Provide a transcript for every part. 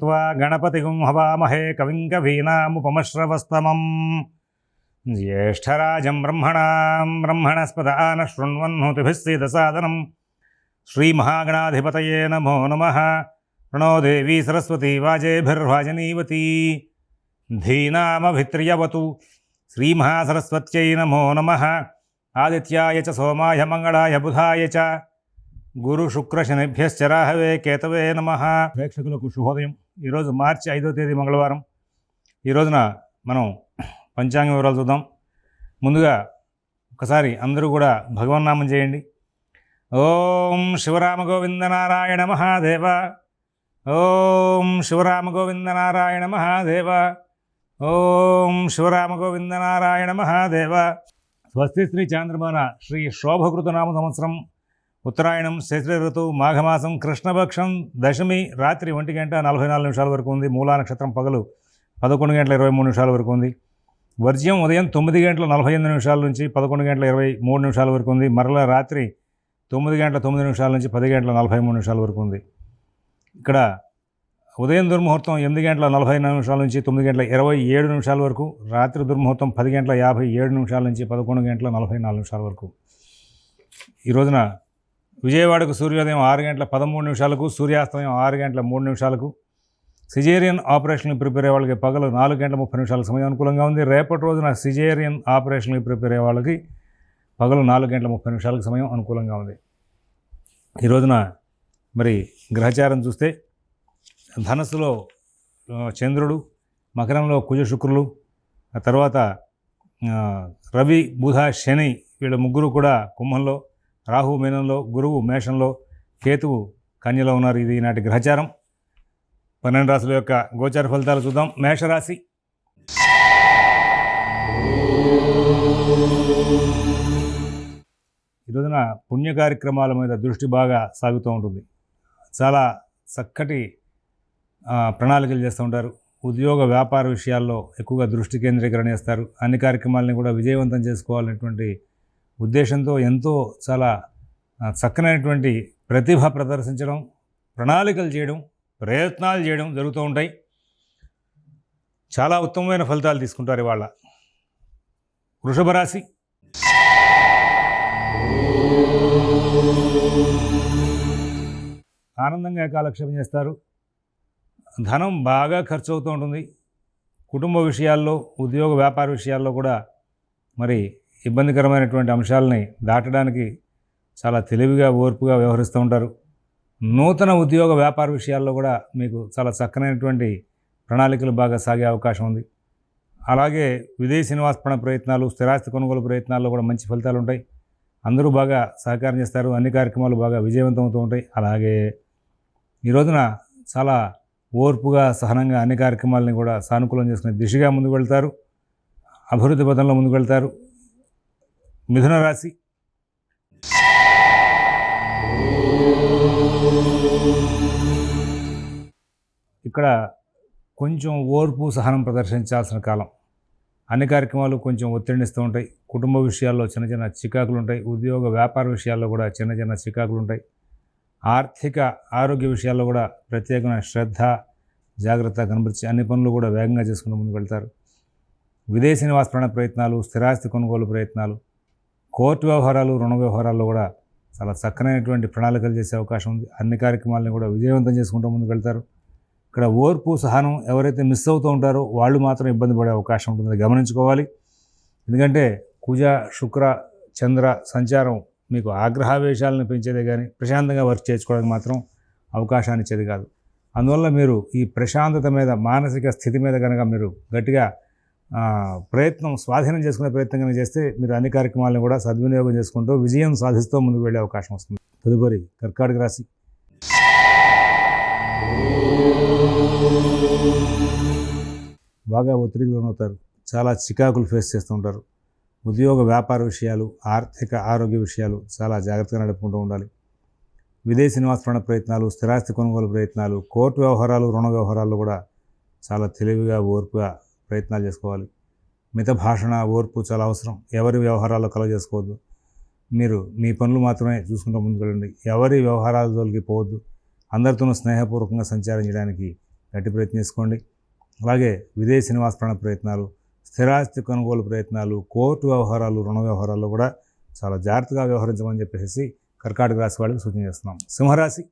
త్వా గణపతిగుం హవామహే కవిం కవీనాముపమశ్రవస్తమం జ్యేష్ఠరాజం బ్రహ్మణస్పదాన శృణ్వన్నోతిభిస్సీదసాదనం శ్రీమహాగణాధిపతయే నమో నమః. ప్రణో దేవీ సరస్వతీ వాజేభిర్వాజనీవతీ ధీనామభిత్రియవతు. శ్రీమహాసరస్వత్యై నమో నమః. ఆదిత్యాయ చ సోమాయ మంగళాయ బుధాయ చ గురుశుక్రశనిభ్యశ్చ రాహవే కేతవే నమః. ప్రేక్షకులకు శుభోదయం. ఈరోజు మార్చి 5వ తేదీ మంగళవారం. ఈ రోజున మనం పంచాంగ వివరాలు చూద్దాం. ముందుగా ఒకసారి అందరూ కూడా భగవన్నామం చేయండి. ఓం శివరామ గోవింద నారాయణ మహాదేవ. ఓం శివరామ గోవింద నారాయణ మహాదేవ. ఓం శివరామ గోవింద నారాయణ మహాదేవ. స్వస్తి శ్రీ చాంద్రమాన శ్రీ శోభకృత నామ సంవత్సరం ఉత్తరాయణం శశి ఋతువు మాఘమాసం కృష్ణపక్షం దశమి రాత్రి 1:44 వరకు ఉంది. మూలా నక్షత్రం పగలు 11:23 వరకు ఉంది. వర్జ్యం ఉదయం 9:48 నుంచి 11:23 వరకు ఉంది. మరలా రాత్రి 9:09 నుంచి 10:43 వరకు ఉంది. ఇక్కడ ఉదయం దుర్ముహూర్తం 8:44 నుంచి 9:27 వరకు, రాత్రి దుర్ముహూర్తం 10:57 నుంచి 11:44 వరకు. ఈ రోజున విజయవాడకు సూర్యోదయం 6:13 సూర్యాస్తమయం 6:03. సిజేరియన్ ఆపరేషన్లు ప్రిపేర్ అయ్యే వాళ్ళకి పగలు 4:30 సమయం అనుకూలంగా ఉంది. రేపటి రోజున సిజేరియన్ ఆపరేషన్లు ప్రిపేర్ అయ్యే వాళ్ళకి పగలు 4:30 సమయం అనుకూలంగా ఉంది. ఈ రోజున మరి గ్రహచారం చూస్తే ధనస్సులో చంద్రుడు, మకరంలో కుజ శుక్రులు, ఆ తర్వాత రవి బుధ శని వీళ్ళ ముగ్గురు కూడా కుంభంలో, రాహు మీనంలో, గురువు మేషంలో, కేతువు కన్యలో ఉన్నారు. ఇది ఈనాటి గ్రహచారం. 12 రాశుల యొక్క గోచార ఫలితాలు చూద్దాం. మేషరాశి. ఈ రోజున పుణ్య కార్యక్రమాల మీద దృష్టి బాగా సాగుతూ ఉంటుంది. చాలా చక్కటి ప్రణాళికలు చేస్తూ ఉంటారు. ఉద్యోగ వ్యాపార విషయాల్లో ఎక్కువగా దృష్టి కేంద్రీకరణ చేస్తారు. అన్ని కార్యక్రమాలని కూడా విజయవంతం చేసుకోవాలనేటువంటి ఉద్దేశంతో ఎంతో చాలా చక్కనైనటువంటి ప్రతిభ ప్రదర్శించడం, ప్రణాళికలు చేయడం, ప్రయత్నాలు చేయడం జరుగుతూ ఉంటాయి. చాలా ఉత్తమమైన ఫలితాలు తీసుకుంటారు ఇవాళ. వృషభ రాశి. ఆనందంగా కాలక్షేపం చేస్తారు. ధనం బాగా ఖర్చు అవుతూ ఉంటుంది. కుటుంబ విషయాల్లో, ఉద్యోగ వ్యాపార విషయాల్లో కూడా మరి ఇబ్బందికరమైనటువంటి అంశాలని దాటడానికి చాలా తెలివిగా, ఓర్పుగా వ్యవహరిస్తూ ఉంటారు. నూతన ఉద్యోగ వ్యాపార విషయాల్లో కూడా మీకు చాలా చక్కనైనటువంటి ప్రణాళికలు బాగా సాగే అవకాశం ఉంది. అలాగే విదేశీ నివాసపణ ప్రయత్నాలు, స్థిరాస్తి కొనుగోలు ప్రయత్నాల్లో కూడా మంచి ఫలితాలు ఉంటాయి. అందరూ బాగా సహకారం చేస్తారు. అన్ని కార్యక్రమాలు బాగా విజయవంతం అవుతూ ఉంటాయి. అలాగే ఈ రోజున చాలా ఓర్పుగా, సహనంగా అన్ని కార్యక్రమాలని కూడా సానుకూలం చేసుకునే దిశగా ముందుకు వెళ్తారు. అభివృద్ధి పథంలో ముందుకు వెళ్తారు. మిథున రాశి. ఇక్కడ కొంచెం ఓర్పు, సహనం ప్రదర్శించాల్సిన కాలం. అన్ని కార్యక్రమాలు కొంచెం ఒత్తిడినిస్తూ ఉంటాయి. కుటుంబ విషయాల్లో చిన్న చిన్న చికాకులు ఉంటాయి. ఉద్యోగ వ్యాపార విషయాల్లో కూడా చిన్న చిన్న చికాకులు ఉంటాయి. ఆర్థిక ఆరోగ్య విషయాల్లో కూడా ప్రత్యేకమైన శ్రద్ధ, జాగ్రత్త కనబరిచి అన్ని పనులు కూడా వేగంగా చేసుకుని ముందుకు వెళ్తారు. విదేశీ నివాసపణ ప్రయత్నాలు, స్థిరాస్తి కొనుగోలు ప్రయత్నాలు, కోర్టు వ్యవహారాలు, రుణ వ్యవహారాల్లో కూడా చాలా చక్కనైనటువంటి ప్రణాళికలు చేసే అవకాశం ఉంది. అన్ని కార్యక్రమాలను కూడా విజయవంతం చేసుకుంటూ ముందుకు వెళ్తారు. ఇక్కడ ఓర్పు, సహనం ఎవరైతే మిస్ అవుతూ ఉంటారో వాళ్ళు మాత్రం ఇబ్బంది పడే అవకాశం ఉంటుంది, గమనించుకోవాలి. ఎందుకంటే కుజ, శుక్ర, చంద్ర సంచారం మీకు ఆగ్రహావేశాలను పెంచేదే కానీ ప్రశాంతంగా వర్క్ చేసుకోవడానికి మాత్రం అవకాశాన్ని ఇచ్చేది కాదు. అందువల్ల మీరు ఈ ప్రశాంతత మీద, మానసిక స్థితి మీద కనుక మీరు గట్టిగా ప్రయత్నం, స్వాధీనం చేసుకునే ప్రయత్నం కనుక చేస్తే మీరు అన్ని కార్యక్రమాలను కూడా సద్వినియోగం చేసుకుంటూ విజయం సాధిస్తూ ముందుకు వెళ్ళే అవకాశం వస్తుంది. తదుపరి కర్కాటక రాశి. బాగా ఒత్తిడికి లోనవుతారు. చాలా చికాకులు ఫేస్ చేస్తూ ఉంటారు. ఉద్యోగ వ్యాపార విషయాలు, ఆర్థిక ఆరోగ్య విషయాలు చాలా జాగ్రత్తగా నడుపుకుంటూ ఉండాలి. విదేశీ నివాసపణ ప్రయత్నాలు, స్థిరాస్తి కొనుగోలు ప్రయత్నాలు, కోర్టు వ్యవహారాలు, రుణ వ్యవహారాల్లో కూడా చాలా తెలివిగా, ఓర్పుగా ప్రయత్నాలు చేసుకోవాలి. మిత భాషణ, ఓర్పు చాలా అవసరం. ఎవరి వ్యవహారాల్లో కలవ చేసుకోవద్దు. మీరు మీ పనులు మాత్రమే చూసుకుంటూ ముందుకు వెళ్ళండి. ఎవరి వ్యవహారాల జోలికి పోవద్దు. అందరితోనూ స్నేహపూర్వకంగా సంచారం చేయడానికి గట్టి ప్రయత్నం చేసుకోండి. అలాగే విదేశీ నివాస ప్రయత్నాలు, స్థిరాస్తి కొనుగోలు ప్రయత్నాలు, కోర్టు వ్యవహారాలు, రుణ వ్యవహారాల్లో కూడా చాలా జాగ్రత్తగా వ్యవహరించమని చెప్పేసి కర్కాటక రాశి వాళ్ళకి సూచన చేస్తున్నాం. సింహరాశి,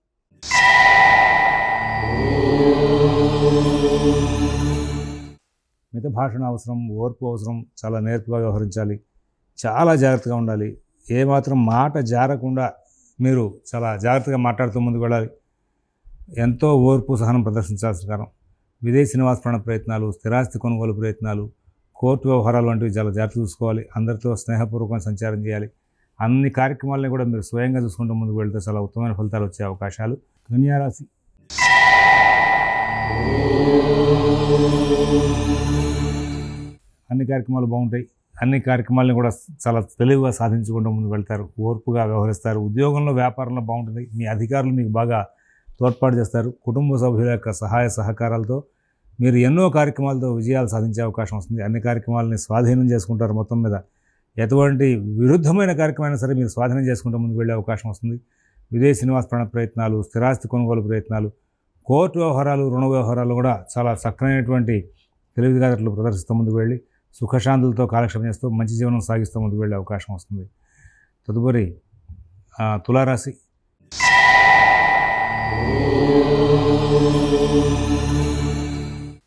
మిత భాషణ అవసరం, ఓర్పు అవసరం, చాలా నేర్పుగా వ్యవహరించాలి, చాలా జాగ్రత్తగా ఉండాలి. ఏమాత్రం మాట జారకుండా మీరు చాలా జాగ్రత్తగా మాట్లాడుతూ ముందుకు వెళ్ళాలి. ఎంతో ఓర్పు సహనం ప్రదర్శించాల్సిన కారణం. విదేశీ నివాస ప్రయత్నాలు, స్థిరాస్తి కొనుగోలు ప్రయత్నాలు, కోర్టు వ్యవహారాలు వంటివి చాలా జాగ్రత్త చూసుకోవాలి. అందరితో స్నేహపూర్వకంగా సంచారం చేయాలి. అన్ని కార్యక్రమాలని కూడా మీరు స్వయంగా చూసుకుంటూ ముందుకు వెళ్తే చాలా ఉత్తమమైన ఫలితాలు వచ్చే అవకాశాలు. కన్యారాశి, అన్ని కార్యక్రమాలు బాగుంటాయి. అన్ని కార్యక్రమాలను కూడా చాలా తెలివిగా సాధించుకుంటూ ముందుకు వెళ్తారు. ఓర్పుగా వ్యవహరిస్తారు. ఉద్యోగంలో, వ్యాపారంలో బాగుంటుంది. మీ అధికారులు మీకు బాగా తోడ్పాటు చేస్తారు. కుటుంబ సభ్యుల యొక్క సహాయ సహకారాలతో మీరు ఎన్నో కార్యక్రమాలతో విజయాలు సాధించే అవకాశం వస్తుంది. అన్ని కార్యక్రమాలని స్వాధీనం చేసుకుంటారు. మొత్తం మీద ఎటువంటి విరుద్ధమైన కార్యక్రమమైనా సరే మీరు స్వాధీనం చేసుకుంటూ ముందుకు వెళ్ళే అవకాశం వస్తుంది. విదేశీ నివాస ప్రయత్నాలు, స్థిరాస్తి కొనుగోలు ప్రయత్నాలు, కోర్టు వ్యవహారాలు, రుణ వ్యవహారాలు కూడా చాలా చక్కనైనటువంటి తెలివితేటలు ప్రదర్శిస్తూ ముందుకు వెళ్ళి సుఖశాంతులతో కాలక్షేపం చేస్తూ మంచి జీవనం సాగిస్తూ ముందుకు వెళ్ళే అవకాశం వస్తుంది. తదుపరి తులారాశి,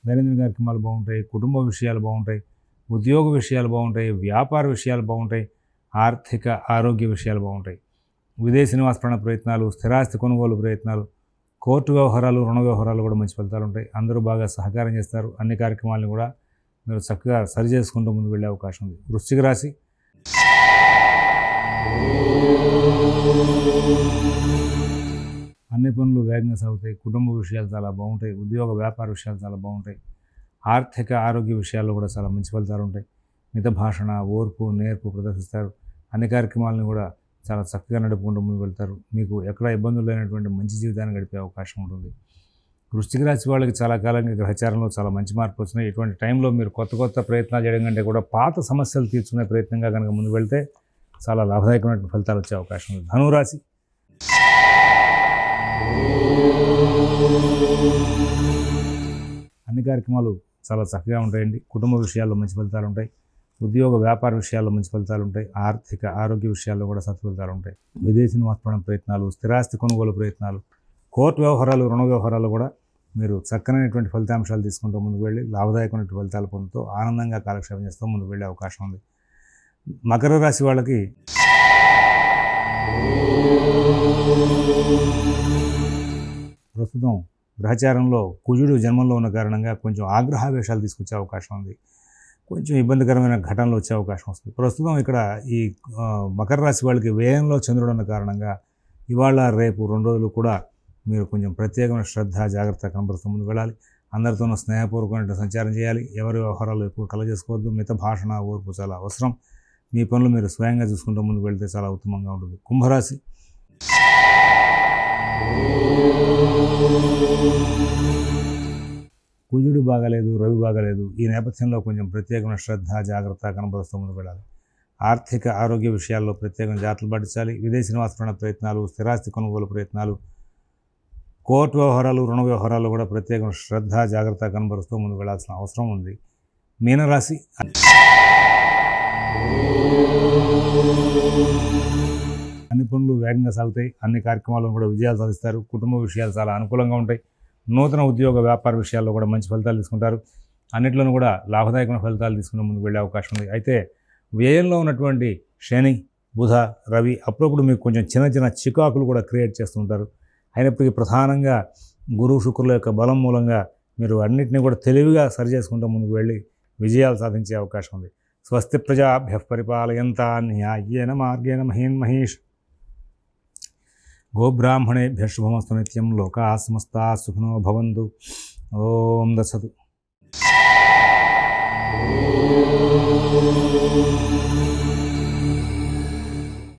దైనందిన కార్యక్రమాలు బాగుంటాయి. కుటుంబ విషయాలు బాగుంటాయి. ఉద్యోగ విషయాలు బాగుంటాయి. వ్యాపార విషయాలు బాగుంటాయి. ఆర్థిక ఆరోగ్య విషయాలు బాగుంటాయి. విదేశీ నివాస ప్రయత్నాలు, స్థిరాస్తి కొనుగోలు ప్రయత్నాలు, కోర్టు వ్యవహారాలు, రుణ వ్యవహారాలు కూడా మంచి ఫలితాలు ఉంటాయి. అందరూ బాగా సహకారం చేస్తారు. అన్ని కార్యక్రమాలను కూడా మీరు చక్కగా సరి చేసుకుంటూ ముందుకు వెళ్ళే అవకాశం ఉంది. వృశ్చిక రాశి, అన్ని పనులు వేగంగా సాగుతాయి. కుటుంబ విషయాలు చాలా బాగుంటాయి. ఉద్యోగ వ్యాపార విషయాలు చాలా బాగుంటాయి. ఆర్థిక ఆరోగ్య విషయాల్లో కూడా చాలా మంచి ఫలితాలు ఉంటాయి. మిత భాషణ, ఓర్పు, నేర్పు ప్రదర్శిస్తారు. అన్ని కార్యక్రమాలను కూడా చాలా చక్కగా నడుపుకుంటూ ముందుకు వెళ్తారు. మీకు ఎక్కడ ఇబ్బందులు లేనటువంటి మంచి జీవితాన్ని గడిపే అవకాశం ఉంటుంది. వృశ్చిక రాశి వాళ్ళకి చాలా కాలంగా గ్రహచారంలో చాలా మంచి మార్పు వచ్చినాయి. ఇటువంటి టైంలో మీరు కొత్త ప్రయత్నాలు చేయడం కంటే కూడా పాత సమస్యలు తీర్చుకునే ప్రయత్నంగా కనుక ముందుకు వెళ్తే చాలా లాభదాయకమైన ఫలితాలు వచ్చే అవకాశం ఉంది. ధనురాశి, అన్ని కార్యక్రమాలు చాలా చక్కగా ఉంటాయండి. కుటుంబ విషయాల్లో మంచి ఫలితాలు ఉంటాయి. ఉద్యోగ వ్యాపార విషయాల్లో మంచి ఫలితాలు ఉంటాయి. ఆర్థిక ఆరోగ్య విషయాల్లో కూడా సత్ఫలితాలు ఉంటాయి. విదేశీ నివాస ప్రయత్నాలు, స్థిరాస్తి కొనుగోలు ప్రయత్నాలు, కోర్టు వ్యవహారాలు, రుణ వ్యవహారాలు కూడా మీరు చక్కనైనటువంటి ఫలితాంశాలు తీసుకుంటూ ముందుకు వెళ్ళి లాభదాయకమైన ఫలితాలు పొందుతూ ఆనందంగా కాలక్షేపం చేస్తూ ముందుకు వెళ్ళే అవకాశం ఉంది. మకర రాశి వాళ్ళకి ప్రస్తుతం గ్రహచారంలో కుజుడు జన్మంలో ఉన్న కారణంగా కొంచెం ఆగ్రహావేశాలు తీసుకొచ్చే అవకాశం ఉంది. కొంచెం ఇబ్బందికరమైన ఘటనలు వచ్చే అవకాశం వస్తుంది. ప్రస్తుతం ఇక్కడ ఈ మకర రాశి వాళ్ళకి వ్యయంలో చంద్రుడు ఉన్న కారణంగా ఇవాళ రేపు 2 రోజులు కూడా మీరు కొంచెం ప్రత్యేకమైన శ్రద్ధ, జాగ్రత్త కనబరుస్తూ ముందుకు వెళ్ళాలి. అందరితోనూ స్నేహపూర్వకమైన సంచారం చేయాలి. ఎవరి వ్యవహారాలు ఎక్కువ కలగజేసుకోవద్దు. మిత భాషణ, ఓర్పు చాలా అవసరం. మీ పనులు మీరు స్వయంగా చూసుకుంటూ ముందుకు వెళ్తే చాలా ఉత్తమంగా ఉంటుంది. కుంభరాశి, కుజుడు బాగాలేదు, రవి బాగాలేదు. ఈ నేపథ్యంలో కొంచెం ప్రత్యేకమైన శ్రద్ధ, జాగ్రత్త కనబరుస్తూ ముందుకు వెళ్ళాలి. ఆర్థిక ఆరోగ్య విషయాల్లో ప్రత్యేకమైన జాగ్రత్తలు పాటించాలి. విదేశీ నివాస ప్రయత్నాలు, స్థిరాస్తి కొనుగోలు ప్రయత్నాలు, కోర్టు వ్యవహారాలు, రుణ వ్యవహారాలు కూడా ప్రత్యేకమైన శ్రద్ధ, జాగ్రత్త కనబరుస్తూ ముందుకు వెళ్లాల్సిన అవసరం ఉంది. మీనరాశి, అన్ని పనులు వేగంగా సాగుతాయి. అన్ని కార్యక్రమాలను కూడా విజయాలు సాధిస్తారు. కుటుంబ విషయాలు చాలా అనుకూలంగా ఉంటాయి. నూతన ఉద్యోగ వ్యాపార విషయాల్లో కూడా మంచి ఫలితాలు తీసుకుంటారు. అన్నింటిలోనూ కూడా లాభదాయకమైన ఫలితాలు తీసుకుని ముందుకు వెళ్ళే అవకాశం ఉంది. అయితే వ్యయంలో ఉన్నటువంటి శని, బుధ, రవి అప్పుడప్పుడు మీకు కొంచెం చిన్న చికాకులు కూడా క్రియేట్ చేస్తుంటారు. అయినప్పటికీ ప్రధానంగా గురువు, శుక్రుల యొక్క బలం మూలంగా మీరు అన్నింటినీ కూడా తెలివిగా సరి చేసుకుంటూ ముందుకు వెళ్ళి విజయాలు సాధించే అవకాశం ఉంది. స్వస్తి ప్రజాభ్యః పరిపాలయంతాం న్యాయేన మార్గేణ మహీన్ గోబ్రాహ్మణేభ్యః శుభమస్తు నిత్యం. లోకాః సమస్తాః సుఖినో భవంతు. ఓం దత్సతు.